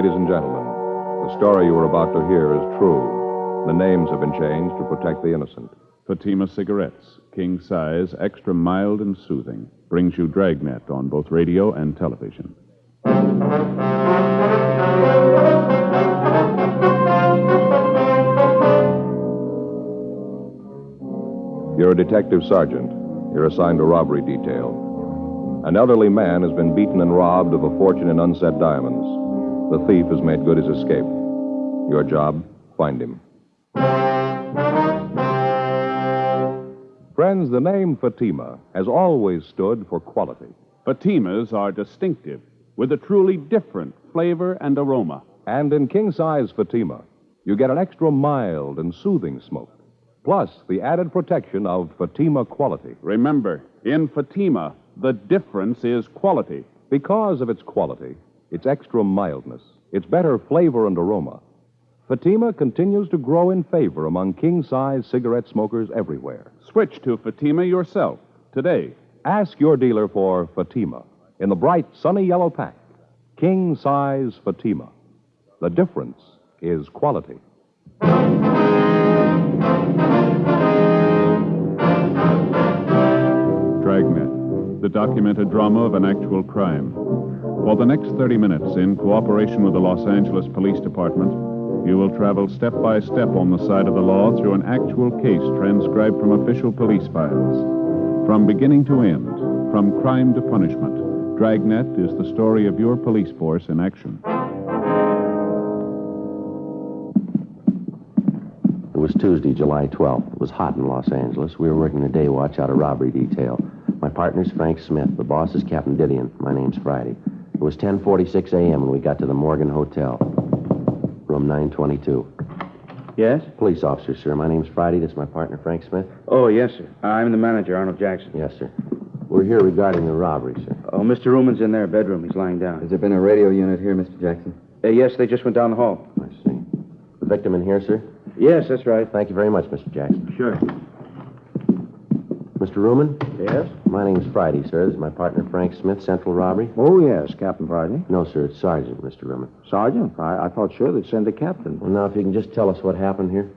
Ladies and gentlemen, the story you are about to hear is true. The names have been changed to protect the innocent. Fatima Cigarettes, king size, extra mild and soothing, brings you Dragnet on both radio and television. You're a detective sergeant. You're assigned to robbery detail. An elderly man has been beaten and robbed of a fortune in unset diamonds. The thief has made good his escape. Your job, find him. Friends, the name Fatima has always stood for quality. Fatimas are distinctive, with a truly different flavor and aroma. And in king-size Fatima, you get an extra mild and soothing smoke, plus the added protection of Fatima quality. Remember, in Fatima, the difference is quality. Because of its quality, its extra mildness, its better flavor and aroma, Fatima continues to grow in favor among king-size cigarette smokers everywhere. Switch to Fatima yourself today. Ask your dealer for Fatima in the bright, sunny yellow pack. King-size Fatima. The difference is quality. Dragnet, the documented drama of an actual crime. For the next 30 minutes, in cooperation with the Los Angeles Police Department, you will travel step by step on the side of the law through an actual case transcribed from official police files. From beginning to end, from crime to punishment, Dragnet is the story of your police force in action. It was Tuesday, July 12th. It was hot in Los Angeles. We were working the day watch out of robbery detail. My partner's Frank Smith. The boss is Captain Didion. My name's Friday. It was 10:46 a.m. when we got to the Morgan Hotel. Room 922. Yes? Police officer, sir. My name's Friday. This is my partner, Frank Smith. Oh, yes, sir. I'm the manager, Arnold Jackson. Yes, sir. We're here regarding the robbery, sir. Oh, Mr. Ruman's in their bedroom. He's lying down. Has there been a radio unit here, Mr. Jackson? Yes, they just went down the hall. I see. The victim in here, sir? Yes, that's right. Thank you very much, Mr. Jackson. Sure. Mr. Ruman? Yes? My name's Friday, sir. This is my partner, Frank Smith, Central Robbery. Oh, yes, Captain Friday. No, sir. It's Sergeant, Mr. Ruman. Sergeant? I thought sure they'd send a captain. Well, now, if you can just tell us what happened here.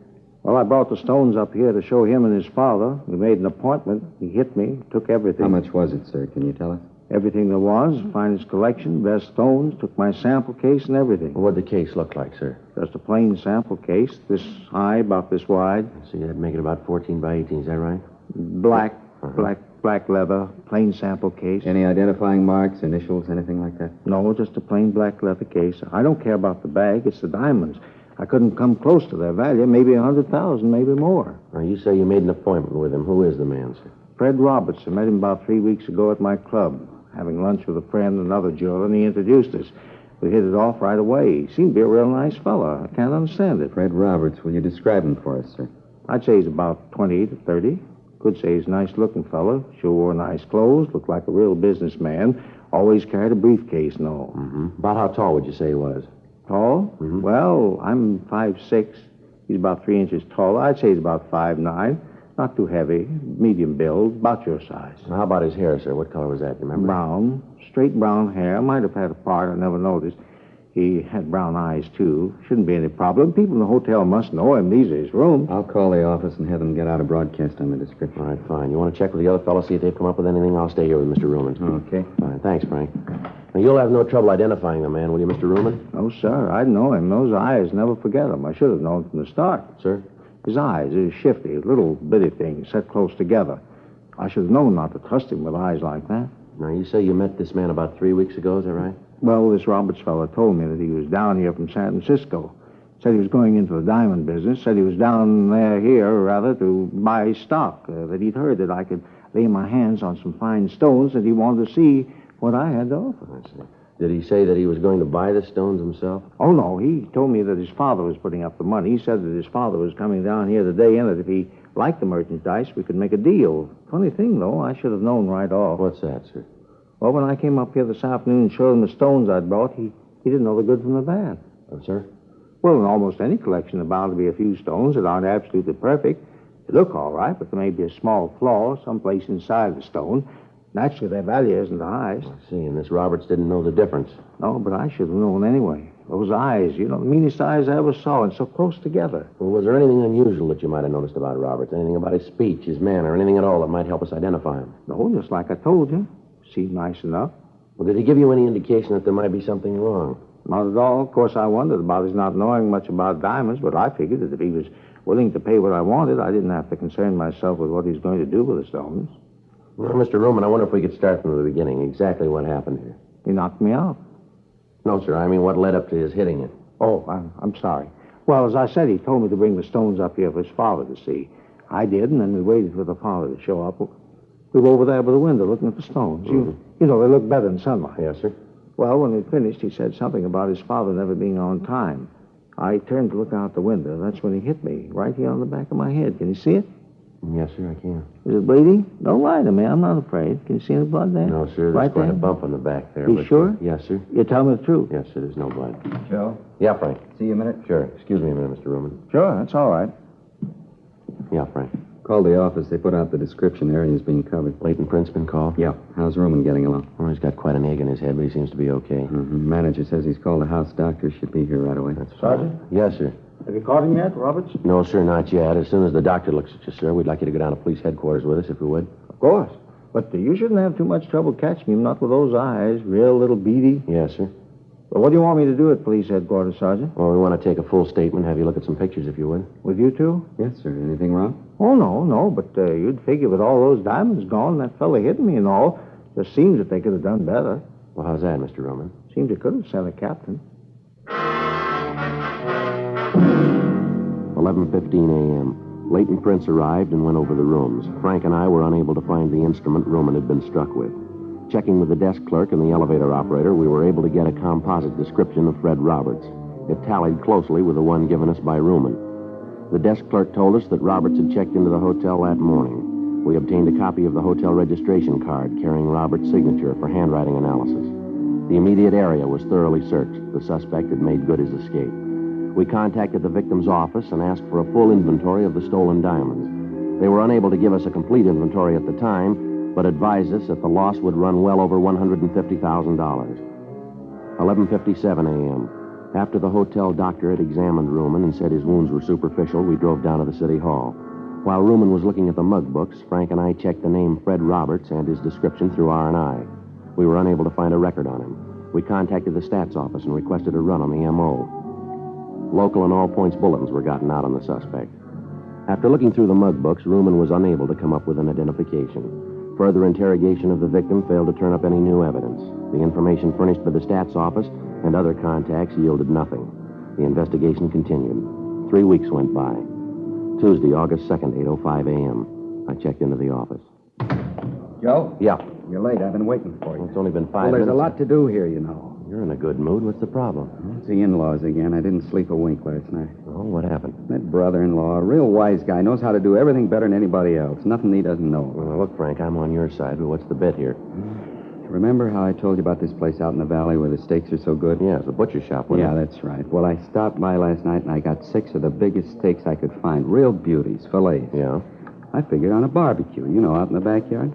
Well, I brought the stones up here to show him and his father. We made an appointment. He hit me, took everything. How much was it, sir? Can you tell us? Everything there was, finest collection, best stones, took my sample case and everything. What'd the case look like, sir? Just a plain sample case, this high, about this wide. So you'd make it about 14 by 18, is that right? Black leather, plain sample case. Any identifying marks, initials, anything like that? No, just a plain black leather case. I don't care about the bag, it's the diamonds. I couldn't come close to their value, maybe 100,000, maybe more. Now, you say you made an appointment with him. Who is the man, sir? Fred Roberts. I met him about 3 weeks ago at my club, having lunch with a friend, another jeweler, and he introduced us. We hit it off right away. He seemed to be a real nice fella. I can't understand it. Fred Roberts. Will you describe him for us, sir? I'd say he's about 20 to 30. Could say he's a nice-looking fellow. Sure wore nice clothes, looked like a real businessman. Always carried a briefcase and all. Mm-hmm. About how tall would you say he was? Tall? Mm-hmm. Well, I'm 5'6". He's about 3 inches taller. I'd say he's about 5'9". Not too heavy. Medium build. About your size. Now, how about his hair, sir? What color was that? You remember? Brown. Straight brown hair. Might have had a part. I never noticed. He had brown eyes, too. Shouldn't be any problem. People in the hotel must know him. These are his rooms. I'll call the office and have them get out a broadcast on the description. All right, fine. You want to check with the other fellows, see if they've come up with anything? I'll stay here with Mr. Ruman. Okay. Fine. Thanks, Frank. Now, you'll have no trouble identifying the man, will you, Mr. Ruman? No, sir. I'd know him. Those eyes, never forget them. I should have known from the start. Sir? His eyes are shifty, little bitty things set close together. I should have known not to trust him with eyes like that. Now, you say you met this man about 3 weeks ago, is that right? Well, this Roberts fellow told me that he was down here from San Francisco. Said he was going into the diamond business. Said he was down here, rather, to buy stock. That he'd heard that I could lay my hands on some fine stones, that he wanted to see what I had to offer. I see. Did he say that he was going to buy the stones himself? Oh, no. He told me that his father was putting up the money. He said that his father was coming down here today, and that if he liked the merchandise, we could make a deal. Funny thing, though, I should have known right off. What's that, sir? Well, when I came up here this afternoon and showed him the stones I'd brought, he didn't know the good from the bad. Oh, sir? Well, in almost any collection, there are bound to be a few stones that aren't absolutely perfect. They look all right, but there may be a small flaw someplace inside the stone. Naturally, their value isn't the highest. I see, and this Roberts didn't know the difference. No, but I should have known anyway. Those eyes, the meanest eyes I ever saw, and so close together. Well, was there anything unusual that you might have noticed about Roberts? Anything about his speech, his manner, anything at all that might help us identify him? No, just like I told you. Seemed nice enough. Well, did he give you any indication that there might be something wrong? Not at all. Of course, I wondered about his not knowing much about diamonds, but I figured that if he was willing to pay what I wanted, I didn't have to concern myself with what he's going to do with the stones. Well, Mr. Ruman, I wonder if we could start from the beginning. Exactly what happened here. He knocked me out. No, sir. I mean, what led up to his hitting you? Oh, I'm sorry. Well, as I said, he told me to bring the stones up here for his father to see. I did, and then we waited for the father to show up. We were over there by the window looking at the stones. You know, they look better in sunlight. Yes, sir. Well, when we finished, he said something about his father never being on time. I turned to look out the window. That's when he hit me, right here on the back of my head. Can you see it? Yes, sir, I can. Is it bleeding? Don't lie to me. I'm not afraid. Can you see any blood there? No, sir. There's right quite there? a bump on the back there. You sure? Yes, sir. You tell me the truth. Yes, sir. There's no blood. Joe, Yeah, Frank. see you a minute? Sure. Excuse me a minute, Mr. Ruman. Sure, that's all right. Yeah, Frank. Called the office. They put out the description. Area's being covered. Leighton Prince been called? Yeah. How's Ruman getting along? Well, he's got quite an egg in his head, but he seems to be okay. Manager says he's called the house doctor. Should be here right away. That's Sergeant? Yes, sir. Have you caught him yet, Roberts? No, sir, not yet. As soon as the doctor looks at you, sir, we'd like you to go down to police headquarters with us, if you would. Of course. But you shouldn't have too much trouble catching him, not with those eyes. Real little beady. Yes, sir. Well, what do you want me to do at police headquarters, Sergeant? Well, we want to take a full statement, have you look at some pictures, if you would. With you two? Yes, sir. Anything wrong? Oh, no, but you'd figure with all those diamonds gone, that fella hitting me and all, just seems that they could have done better. Well, how's that, Mr. Roman? Seems they could have sent a captain. 11:15 a.m. Leighton Prince arrived and went over the rooms. Frank and I were unable to find the instrument Roman had been struck with. Checking with the desk clerk and the elevator operator, we were able to get a composite description of Fred Roberts. It tallied closely with the one given us by Ruman. The desk clerk told us that Roberts had checked into the hotel that morning. We obtained a copy of the hotel registration card carrying Roberts' signature for handwriting analysis. The immediate area was thoroughly searched. The suspect had made good his escape. We contacted the victim's office and asked for a full inventory of the stolen diamonds. They were unable to give us a complete inventory at the time, but advised us that the loss would run well over $150,000. 11:57 a.m. After the hotel doctor had examined Ruman and said his wounds were superficial, we drove down to the city hall. While Ruman was looking at the mug books, Frank and I checked the name Fred Roberts and his description through R&I. We were unable to find a record on him. We contacted the stats office and requested a run on the M.O. Local and all-points bulletins were gotten out on the suspect. After looking through the mug books, Ruman was unable to come up with an identification. Further interrogation of the victim failed to turn up any new evidence. The information furnished by the stats office and other contacts yielded nothing. The investigation continued. 3 weeks went by. Tuesday, August 2nd, 8:05 a.m. I checked into the office. Joe? Yeah. You're late. I've been waiting for you. It's only been 5 Well, minutes. there's a lot to do here, you know. You're in a good mood. What's the problem? It's the in-laws again. I didn't sleep a wink last night. Oh, what happened? That brother-in-law, a real wise guy, knows how to do everything better than anybody else. Nothing he doesn't know. Well, look, Frank, I'm on your side, but what's the bit here? Remember how I told you about this place out in the valley where the steaks are so good? Yeah, it's a butcher shop, wasn't Yeah, it? that's right. Well, I stopped by last night and I got 6 of the biggest steaks I could find. Real beauties, fillets. Yeah? I figured on a barbecue, out in the backyard.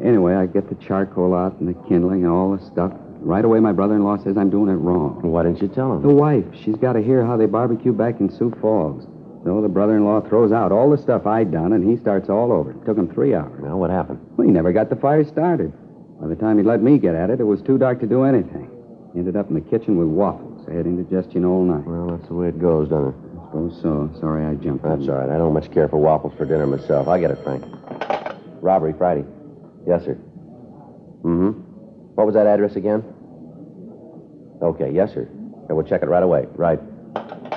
Anyway, I get the charcoal out and the kindling and all the stuff. Right away, my brother-in-law says I'm doing it wrong. Well, why didn't you tell him? The wife, she's got to hear how they barbecue back in Sioux Falls. So the brother-in-law throws out all the stuff I'd done, and he starts all over. It took him 3 hours. Well, what happened? Well, he never got the fire started. By the time he'd let me get at it, it was too dark to do anything. He ended up in the kitchen with waffles. I had indigestion all night. Well, that's the way it goes, doesn't it? I suppose so. Sorry I jumped That's in. all right. I don't much care for waffles for dinner myself. I'll get it, Frank. Robbery Friday. Yes, sir. Mm-hmm. What was that address again? Okay, yes, sir. Okay, we'll check it right away. Right.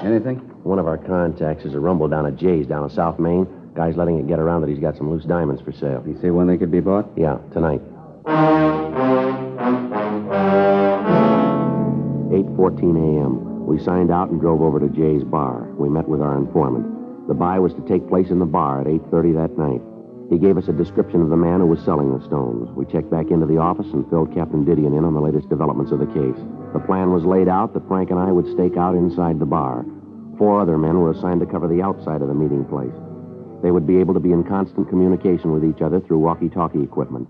Anything? One of our contacts is a rumble down at Jay's down in South Main. Guy's letting it get around that he's got some loose diamonds for sale. You see when they could be bought? Yeah, tonight. 8:14 a.m. We signed out and drove over to Jay's bar. We met with our informant. The buy was to take place in the bar at 8:30 that night. He gave us a description of the man who was selling the stones. We checked back into the office and filled Captain Didion in on the latest developments of the case. The plan was laid out that Frank and I would stake out inside the bar. 4 other men were assigned to cover the outside of the meeting place. They would be able to be in constant communication with each other through walkie-talkie equipment.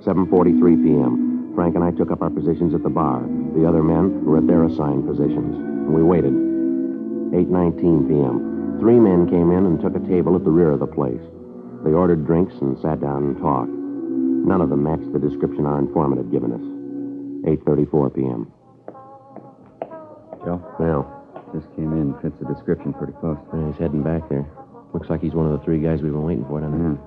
7:43 p.m. Frank and I took up our positions at the bar. The other men were at their assigned positions. And we waited. 8:19 p.m. 3 men came in and took a table at the rear of the place. They ordered drinks and sat down and talked. None of them matched the description our informant had given us. 8:34 p.m. Joe? Well, Just came in. Fits the description pretty close. he's heading back there. Looks like he's one of the 3 guys we've been waiting for, doesn't it? Yeah.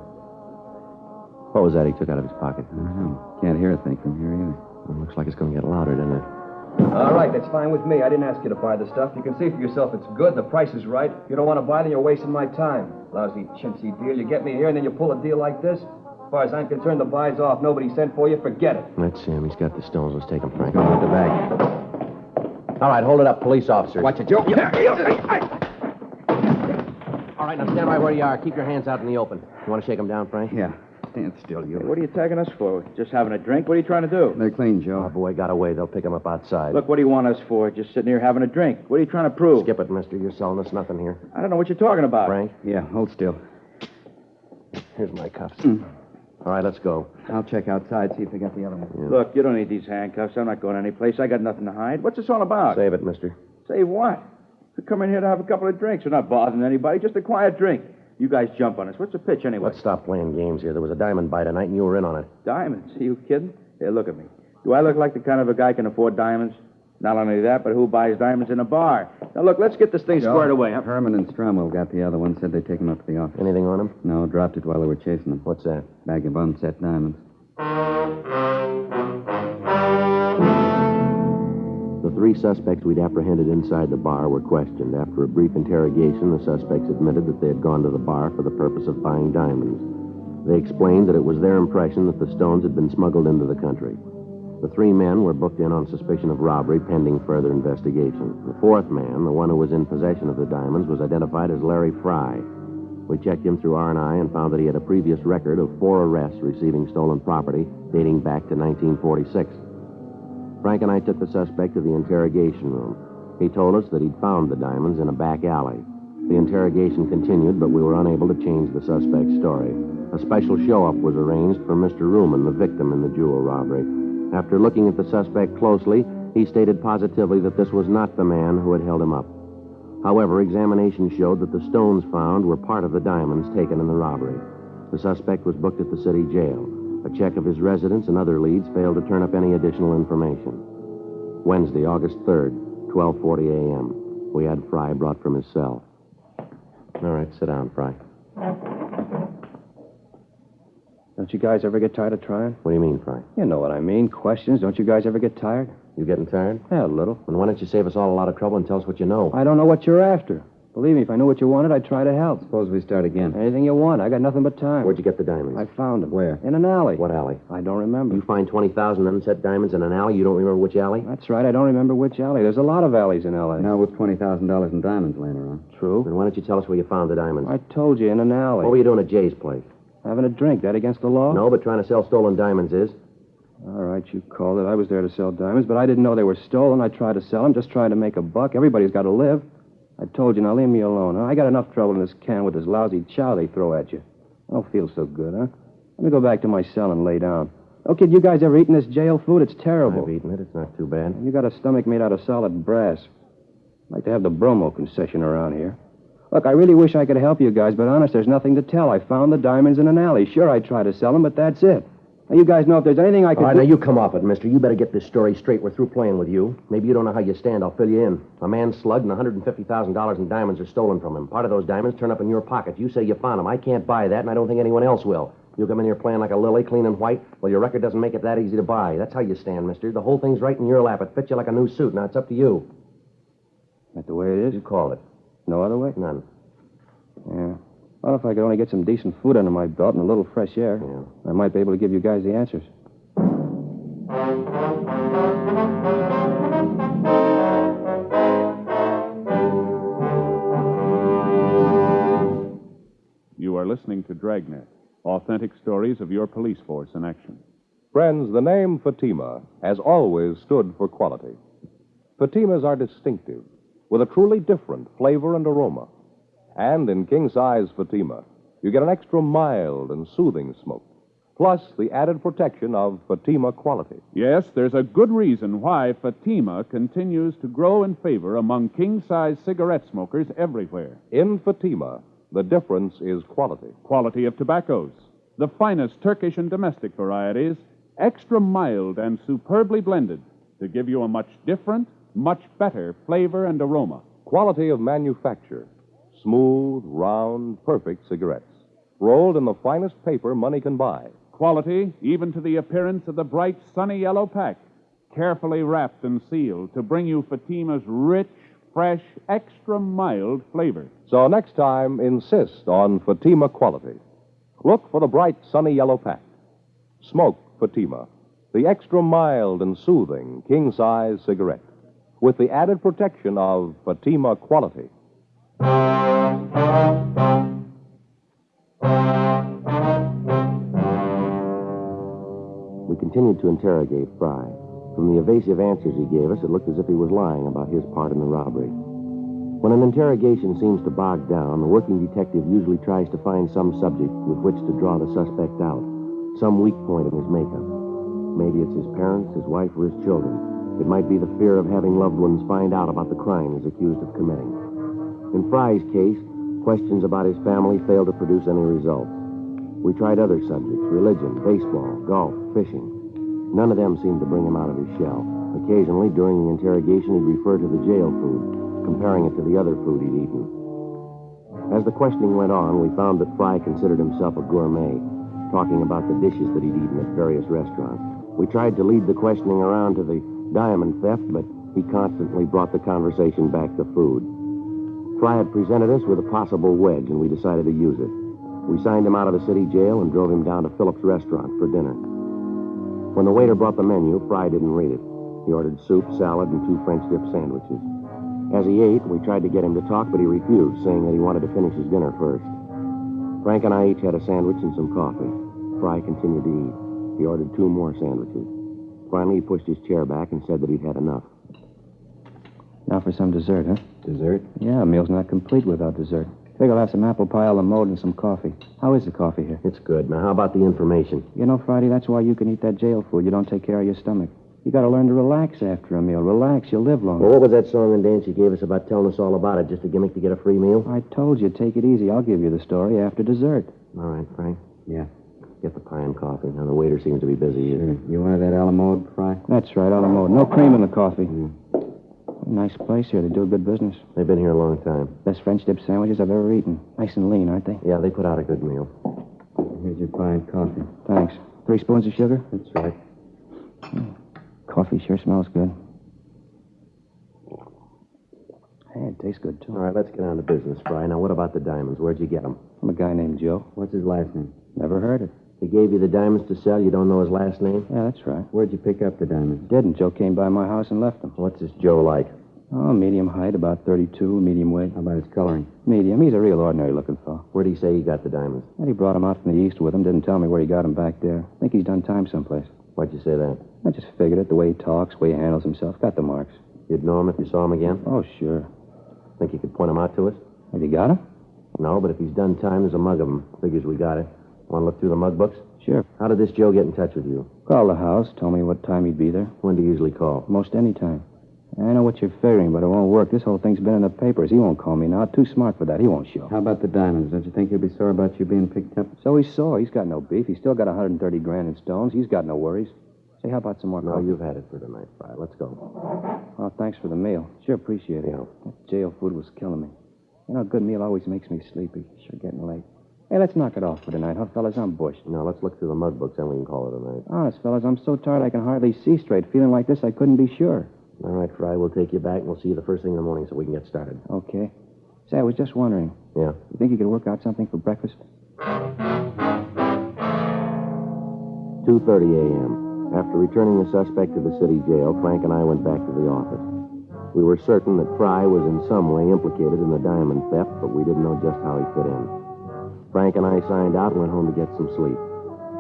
What was that he took out of his pocket? I don't know. Can't hear a thing from here either. It looks like it's going to get louder, doesn't it? All right, that's fine with me. I didn't ask you to buy the stuff. You can see for yourself it's good. The price is right. If you don't want to buy, then you're wasting my time. Lousy, chintzy deal. You get me here, and then you pull a deal like this? As far as I'm concerned, the buy's off. Nobody sent for you. Forget it. That's him. He's got the stones. Let's take him, Frank. Go at the back. All right, hold it up, police officers. Watch it, Joe. All right, now stand right where you are. Keep your hands out in the open. You want to shake him down, Frank? Yeah. Stand still, you. What are you tagging us for? Just having a drink? What are you trying to do? They're clean, Joe. Our boy got away. They'll pick him up outside. Look, what do you want us for? Just sitting here having a drink. What are you trying to prove? Skip it, mister. You're selling us nothing here. I don't know what you're talking about. Frank, Yeah, hold still. here's my cuffs. All right, let's go. I'll check outside, see if they got the other one. Yeah. Look, you don't need these handcuffs. I'm not going anyplace. I got nothing to hide. What's this all about? Save it, mister. Say what? We come in here to have a couple of drinks. We're not bothering anybody. Just a quiet drink. You guys jump on us. What's the pitch anyway? Let's stop playing games here. There was a diamond buy tonight, and you were in on it. Diamonds? Are you kidding? Here, look at me. Do I look like the kind of a guy can afford diamonds? Not only that, but who buys diamonds in a bar? Now, look, let's get this thing squared away. Huh? Herman and Stromwell got the other one. Said they'd take him up to the office. Anything on him? No, dropped it while they were chasing him. What's that? Bag of unset diamonds. The 3 suspects we'd apprehended inside the bar were questioned. After a brief interrogation, the suspects admitted that they had gone to the bar for the purpose of buying diamonds. They explained that it was their impression that the stones had been smuggled into the country. The 3 men were booked in on suspicion of robbery pending further investigation. The 4th man, the one who was in possession of the diamonds, was identified as Larry Fry. We checked him through R&I and found that he had a previous record of 4 arrests receiving stolen property dating back to 1946. Frank and I took the suspect to the interrogation room. He told us that he'd found the diamonds in a back alley. The interrogation continued, but we were unable to change the suspect's story. A special show-up was arranged for Mr. Ruman, the victim in the jewel robbery. After looking at the suspect closely, he stated positively that this was not the man who had held him up. However, examination showed that the stones found were part of the diamonds taken in the robbery. The suspect was booked at the city jail. A check of his residence and other leads failed to turn up any additional information. Wednesday, August 3rd, 12:40 a.m. We had Fry brought from his cell. All right, sit down, Fry. Don't you guys ever get tired of trying? What do you mean, Fry? You know what I mean. Questions. Don't you guys ever get tired? You getting tired? Yeah, a little. Then why don't you save us all a lot of trouble and tell us what you know? I don't know what you're after. Believe me, if I knew what you wanted, I'd try to help. Suppose we start again. Anything you want. I got nothing but time. Where'd you get the diamonds? I found them. Where? In an alley. What alley? I don't remember. You find 20,000 unset diamonds in an alley? You don't remember which alley? That's right. I don't remember which alley. There's a lot of alleys in L.A. Now with $20,000 in diamonds laying around. True. Then why don't you tell us where you found the diamonds? I told you, in an alley. What were you doing at Jay's place? Having a drink. That against the law? No, but trying to sell stolen diamonds is. All right, you called it. I was there to sell diamonds, but I didn't know they were stolen. I tried to sell them, just trying to make a buck. Everybody's got to live. I told you, now leave me alone. Huh? I got enough trouble in this can with this lousy chow they throw at you. I don't feel so good, huh? Let me go back to my cell and lay down. Oh, kid, you guys ever eaten this jail food? It's terrible. I've eaten it. It's not too bad. You got a stomach made out of solid brass. I'd like to have the bromo concession around here. Look, I really wish I could help you guys, but honest, there's nothing to tell. I found the diamonds in an alley. Sure, I tried to sell them, but that's it. Now, you guys know if there's anything I can All right, do... now you come off it, mister. You better get this story straight. We're through playing with you. Maybe you don't know how you stand. I'll fill you in. A man slugged and $150,000 in diamonds are stolen from him. Part of those diamonds turn up in your pocket. You say you found them. I can't buy that, and I don't think anyone else will. You come in here playing like a lily, clean and white? Well, your record doesn't make it that easy to buy. That's how you stand, mister. The whole thing's right in your lap. It fits you like a new suit. Now, it's up to you. That's the way it is? You call it. No other way? None. Yeah. Well, if I could only get some decent food under my belt and a little fresh air, I might be able to give you guys the answers. You are listening to Dragnet, authentic stories of your police force in action. Friends, the name Fatima has always stood for quality. Fatimas are distinctive, with a truly different flavor and aroma. And in king-size Fatima, you get an extra mild and soothing smoke. plus the added protection of Fatima quality. Yes, there's a good reason why Fatima continues to grow in favor among king-size cigarette smokers everywhere. In Fatima, the difference is quality. Quality of tobaccos, the finest Turkish and domestic varieties, extra mild and superbly blended to give you a much different, much better flavor and aroma. Quality of manufacture. Smooth, round, perfect cigarettes. Rolled in the finest paper money can buy. Quality, even to the appearance of the bright, sunny yellow pack, carefully wrapped and sealed to bring you Fatima's rich, fresh, extra mild flavor. So next time, insist on Fatima quality. Look for the bright, sunny yellow pack. Smoke Fatima, the extra mild and soothing king-size cigarette, with the added protection of Fatima quality. We continued to interrogate Fry. From the evasive answers he gave us, it looked as if he was lying about his part in the robbery. When an interrogation seems to bog down, the working detective usually tries to find some subject with which to draw the suspect out, some weak point in his makeup. Maybe it's his parents, his wife, or his children. It might be the fear of having loved ones find out about the crime he's accused of committing. In Fry's case, questions about his family failed to produce any results. We tried other subjects, religion, baseball, golf, fishing. None of them seemed to bring him out of his shell. Occasionally, during the interrogation, he'd refer to the jail food, comparing it to the other food he'd eaten. As the questioning went on, we found that Fry considered himself a gourmet, talking about the dishes that he'd eaten at various restaurants. We tried to lead the questioning around to the diamond theft, but he constantly brought the conversation back to food. Fry had presented us with a possible wedge, and we decided to use it. We signed him out of the city jail and drove him down to Phillips' restaurant for dinner. When the waiter brought the menu, Fry didn't read it. He ordered soup, salad, and 2 French dip sandwiches. As he ate, we tried to get him to talk, but he refused, saying that he wanted to finish his dinner first. Frank and I each had a sandwich and some coffee. Fry continued to eat. He ordered 2 more sandwiches. Finally, he pushed his chair back and said that he'd had enough. Now for some dessert, huh? Dessert? Yeah, a meal's not complete without dessert. Figure I'll have some apple pie a la mode and some coffee. How is the coffee here? It's good. Now, how about the information? You know, Friday, that's why you can eat that jail food. You don't take care of your stomach. You got to learn to relax after a meal. Relax, you'll live longer. Well, what was that song and dance you gave us about telling us all about it? Just a gimmick to get a free meal? I told you, take it easy. I'll give you the story after dessert. All right, Frank. Yeah. Get the pie and coffee. Now, the waiter seems to be busy. You wanted that a la mode, Fry? That's right, a la mode. No cream in the coffee. Nice place here. They do a good business. They've been here a long time. Best French dip sandwiches I've ever eaten. Nice and lean, aren't they? Yeah, they put out a good meal. Here's your pie and coffee. Thanks. 3 spoons of sugar? That's right. Coffee sure smells good. Hey, it tastes good, too. All right, let's get on to business, Fry. Now, what about the diamonds? Where'd you get them? From a guy named Joe. What's his last name? Never heard it. He gave you the diamonds to sell. You don't know his last name? Yeah, that's right. Where'd you pick up the diamonds? Didn't. Joe came by my house and left them. What's this Joe like? Oh, medium height, about 32, medium weight. How about his coloring? Medium. He's a real ordinary-looking fellow. Where'd he say he got the diamonds? And he brought them out from the east with him. Didn't tell me where he got them back there. Think he's done time someplace. Why'd you say that? I just figured it. The way he talks, the way he handles himself. Got the marks. You'd know him if you saw him again? Oh, sure. Think you could point him out to us? Have you got him? No, but if he's done time, there's a mug of him. Figures we got it. Want to look through the mug books? Sure. How did this Joe get in touch with you? Called the house. Told me what time he'd be there. When do you usually call? Most any time. I know what you're figuring, but it won't work. This whole thing's been in the papers. He won't call me now. Too smart for that. He won't show. How about the diamonds? Don't you think he'll be sore about you being picked up? So he's sore. He's got no beef. He's still got 130 grand in stones. He's got no worries. Say, how about some more No, coffee? you've had it for tonight, Fry. Let's go. Oh, thanks for the meal. Sure appreciate it. Yeah. That jail food was killing me. You know, a good meal always makes me sleepy. Sure getting late. Hey, let's knock it off for tonight, huh, fellas? I'm bushed. Now, let's look through the mug books, then we can call it a night. Honest, fellas, I'm so tired I can hardly see straight. Feeling like this, I couldn't be sure. All right, Fry, we'll take you back, and we'll see you the first thing in the morning so we can get started. Okay. Say, I was just wondering. Yeah? You think you could work out something for breakfast? 2:30 a.m. After returning the suspect to the city jail, Frank and I went back to the office. We were certain that Fry was in some way implicated in the diamond theft, but we didn't know just how he fit in. Frank and I signed out and went home to get some sleep.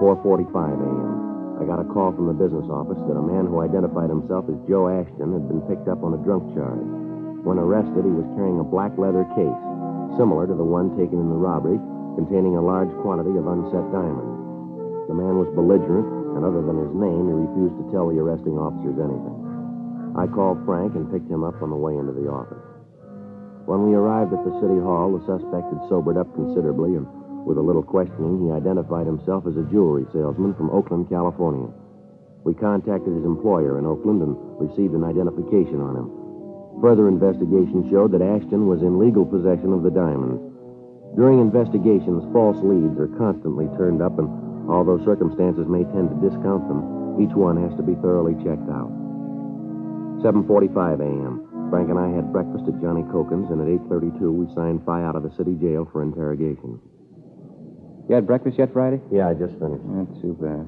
4:45 a.m. I got a call from the business office that a man who identified himself as Joe Ashton had been picked up on a drunk charge. When arrested, he was carrying a black leather case, similar to the one taken in the robbery, containing a large quantity of unset diamonds. The man was belligerent, and other than his name, he refused to tell the arresting officers anything. I called Frank and picked him up on the way into the office. When we arrived at the city hall, the suspect had sobered up considerably, and with a little questioning, he identified himself as a jewelry salesman from Oakland, California. We contacted his employer in Oakland and received an identification on him. Further investigation showed that Ashton was in legal possession of the diamonds. During investigations, false leads are constantly turned up, and although circumstances may tend to discount them, each one has to be thoroughly checked out. 7:45 a.m. Frank and I had breakfast at Johnny Cokin's, and at 8:32 we signed Fry out of the city jail for interrogation. You had breakfast yet, Friday? Yeah, I just finished. Not too bad.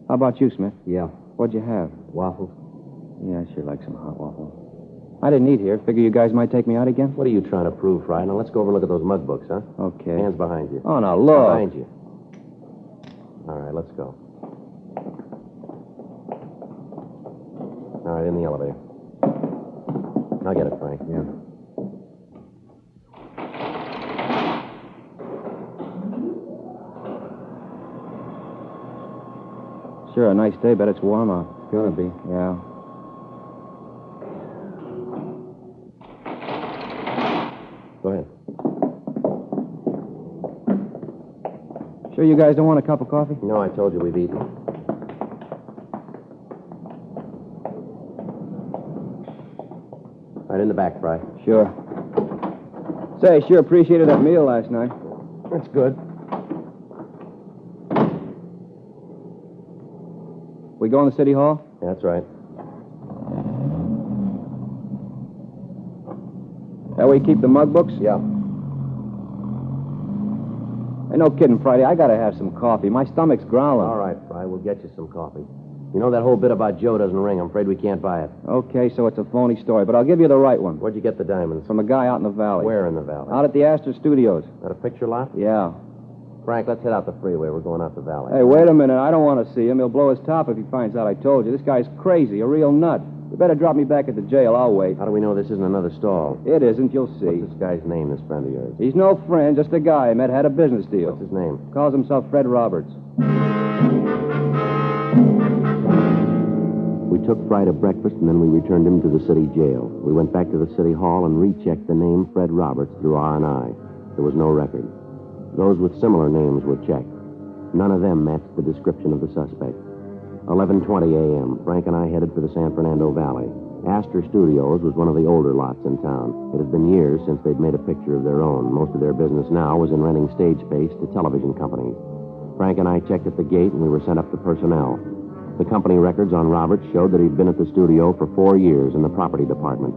How about you, Smith? Yeah. What'd you have? Waffles? Yeah, I sure like some hot waffles. I didn't eat here. Figure you guys might take me out again? What are you trying to prove, Fry? Now, let's go over and look at those mug books, huh? Okay. Hands behind you. Oh, now, look. Behind you. All right, let's go. All right, in the elevator. I'll get it, Frank. Yeah. Sure, a nice day. Bet it's warm out. Gonna be. Yeah. Go ahead. Sure you guys don't want a cup of coffee? No, I told you we've eaten. Right in the back, Fry. Sure. Say, sure appreciated that meal last night. That's good. We going to City Hall? That's right. That way you keep the mug books? Yeah. Hey, no kidding, Friday. I gotta have some coffee. My stomach's growling. All right, Fry, we'll get you some coffee. You know that whole bit about Joe doesn't ring. I'm afraid we can't buy it. Okay, so it's a phony story, but I'll give you the right one. Where'd you get the diamonds? From a guy out in the valley. Where in the valley? Out at the Astor Studios. At a picture lot? Yeah. Frank, let's head out the freeway. We're going out the valley. Hey, wait a minute. I don't want to see him. He'll blow his top if he finds out I told you. This guy's crazy, a real nut. You better drop me back at the jail. I'll wait. How do we know this isn't another stall? It isn't. You'll see. What's this guy's name, this friend of yours? He's no friend, just a guy I met, had a business deal. What's his name? Calls himself Fred Roberts. We took Fry to breakfast, and then we returned him to the city jail. We went back to the city hall and rechecked the name Fred Roberts through R&I. There was no record. Those with similar names were checked. None of them matched the description of the suspect. 11:20 a.m., Frank and I headed for the San Fernando Valley. Astor Studios was one of the older lots in town. It had been years since they'd made a picture of their own. Most of their business now was in renting stage space to television companies. Frank and I checked at the gate, and we were sent up to personnel. The company records on Roberts showed that he'd been at the studio for 4 years in the property department.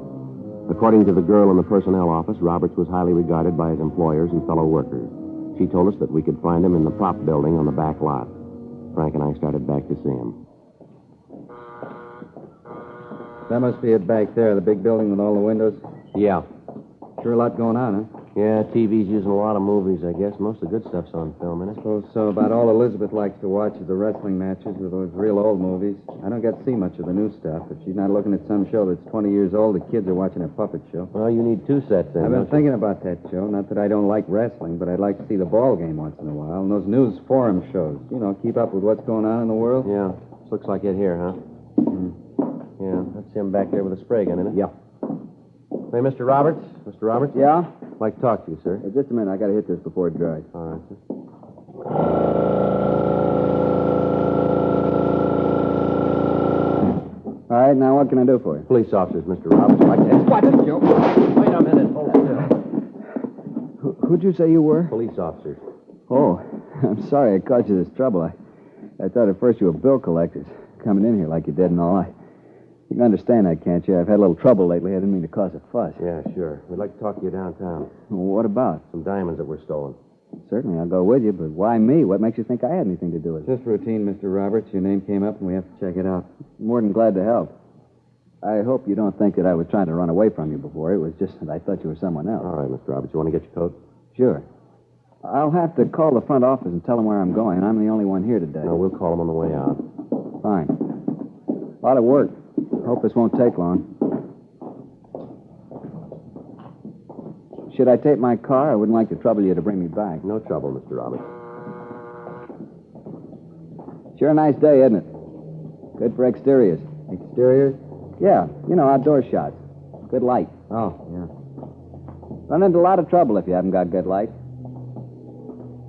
According to the girl in the personnel office, Roberts was highly regarded by his employers and fellow workers. She told us that we could find him in the prop building on the back lot. Frank and I started back to see him. That must be it back there, the big building with all the windows. Yeah. Sure a lot going on, huh? Yeah, TV's using a lot of movies, I guess. Most of the good stuff's on film, isn't it? Suppose so. About all Elizabeth likes to watch is the wrestling matches with those real old movies. I don't get to see much of the new stuff. If she's not looking at some show that's 20 years old, the kids are watching a puppet show. Well, you need 2 sets then. I've been don't you? thinking about that show. Not that I don't like wrestling, but I'd like to see the ball game once in a while. And those news forum shows. You know, keep up with what's going on in the world. Yeah. Looks like it here, huh? Yeah, that's him back there with a spray gun, isn't it? Yeah. Hey, Mr. Roberts. Mr. Roberts? Yeah? I'd like to talk to you, sir. Just a minute. I got to hit this before it dries. All right, sir. All right, now what can I do for you? Police officers, Mr. Roberts. I'd like to... What, Joe? Wait a minute. Hold still. Who'd you say you were? Police officers. Oh, I'm sorry I caused you this trouble. I thought at first you were bill collectors coming in here like you did and all. You can understand that, can't you? I've had a little trouble lately. I didn't mean to cause a fuss. Yeah, sure. We'd like to talk to you downtown. What about? Some diamonds that were stolen. Certainly, I'll go with you, but why me? What makes you think I had anything to do with it? Just routine, Mr. Roberts. Your name came up, and we have to check it out. More than glad to help. I hope you don't think that I was trying to run away from you before. It was just that I thought you were someone else. All right, Mr. Roberts. You want to get your coat? Sure. I'll have to call the front office and tell them where I'm going. I'm the only one here today. No, we'll call them on the way out. Fine. A lot of work. Hope this won't take long. Should I take my car? I wouldn't like to trouble you to bring me back. No trouble, Mr. Roberts. Sure a nice day, isn't it? Good for exteriors. Exteriors? Yeah, outdoor shots. Good light. Oh, yeah. Run into a lot of trouble if you haven't got good light.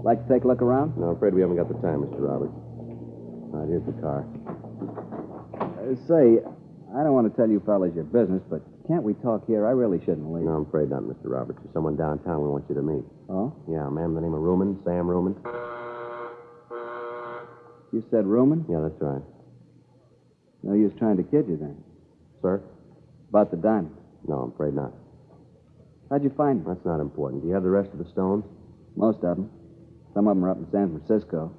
Like to take a look around? No, I'm afraid we haven't got the time, Mr. Roberts. All right, here's the car. Say, I don't want to tell you fellas your business, but can't we talk here? I really shouldn't leave. No, I'm afraid not, Mr. Roberts. There's someone downtown we want you to meet. Oh? Yeah, a man by the name of Ruman, Sam Ruman. You said Ruman? Yeah, that's right. No use trying to kid you then. Sir? About the diamond. No, I'm afraid not. How'd you find them? That's not important. Do you have the rest of the stones? Most of them. Some of them are up in San Francisco.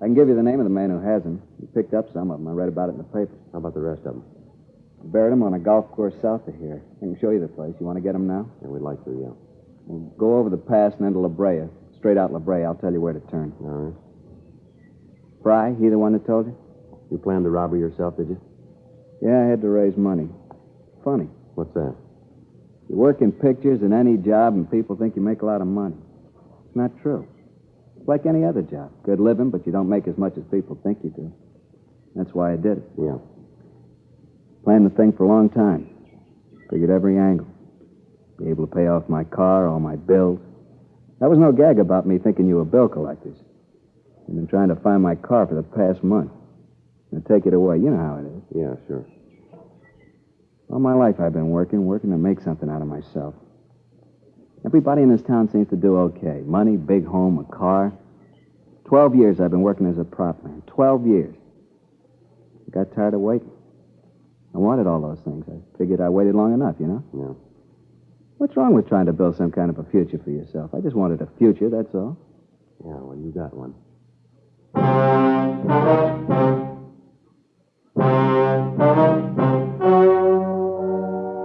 I can give you the name of the man who has them. He picked up some of them. I read about it in the papers. How about the rest of them? He buried them on a golf course south of here. I can show you the place. You want to get them now? Yeah, we'd like to, yeah. We'll go over the pass and into La Brea. Straight out La Brea. I'll tell you where to turn. All right. Fry, he the one that told you? You planned the robbery yourself, did you? Yeah, I had to raise money. Funny. What's that? You work in pictures in any job and people think you make a lot of money. It's not true. It's like any other job. Good living, but you don't make as much as people think you do. That's why I did it. Yeah. Planned the thing for a long time. Figured every angle. Be able to pay off my car, all my bills. That was no gag about me thinking you were bill collectors. I've been trying to find my car for the past month. Now take it away. You know how it is. Yeah, sure. All my life I've been working to make something out of myself. Everybody in this town seems to do okay. Money, big home, a car. 12 years I've been working as a prop man. 12 years. I got tired of waiting. I wanted all those things. I figured I waited long enough, you know? Yeah. What's wrong with trying to build some kind of a future for yourself? I just wanted a future, that's all. Yeah, well, you got one.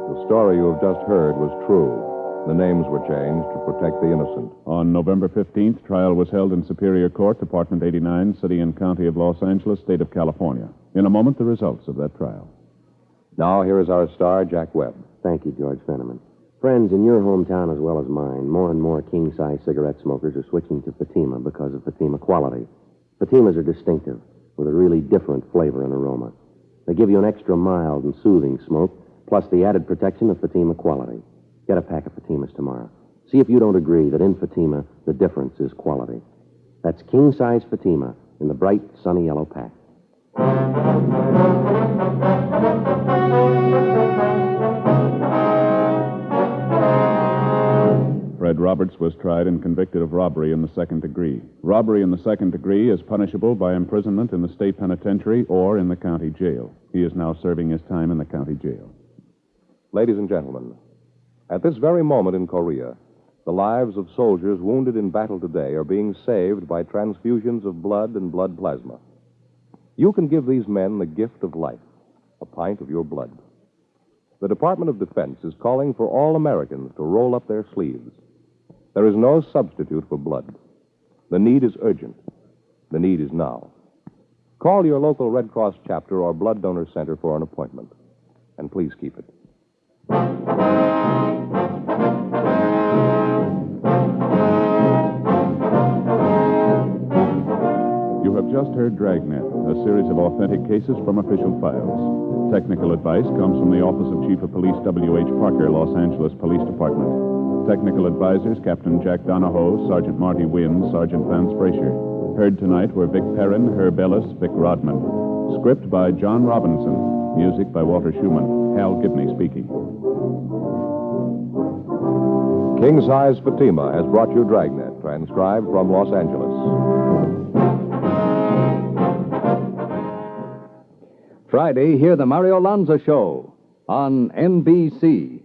The story you have just heard was true. The names were changed to protect the innocent. On November 15th, trial was held in Superior Court, Department 89, City and County of Los Angeles, State of California. In a moment, the results of that trial. Now, here is our star, Jack Webb. Thank you, George Fenneman. Friends, in your hometown as well as mine, more and more king-size cigarette smokers are switching to Fatima because of Fatima quality. Fatimas are distinctive, with a really different flavor and aroma. They give you an extra mild and soothing smoke, plus the added protection of Fatima quality. Get a pack of Fatimas tomorrow. See if you don't agree that in Fatima, the difference is quality. That's king-size Fatima in the bright, sunny yellow pack. Fred Roberts was tried and convicted of robbery in the second degree. Robbery in the second degree is punishable by imprisonment in the state penitentiary or in the county jail. He is now serving his time in the county jail. Ladies and gentlemen, at this very moment in Korea, the lives of soldiers wounded in battle today are being saved by transfusions of blood and blood plasma. You can give these men the gift of life, a pint of your blood. The Department of Defense is calling for all Americans to roll up their sleeves. There is no substitute for blood. The need is urgent. The need is now. Call your local Red Cross chapter or blood donor center for an appointment. And please keep it. You have just heard Dragnet, a series of authentic cases from official files. Technical advice comes from the Office of Chief of Police W.H. Parker, Los Angeles Police Department. Technical advisors, Captain Jack Donahoe, Sergeant Marty Wynn, Sergeant Vance Frazier. Heard tonight were Vic Perrin, Herb Ellis, Vic Rodman. Script by John Robinson. Music by Walter Schumann. Hal Gibney speaking. King Size Fatima has brought you Dragnet, transcribed from Los Angeles. Friday, hear the Mario Lanza Show on NBC.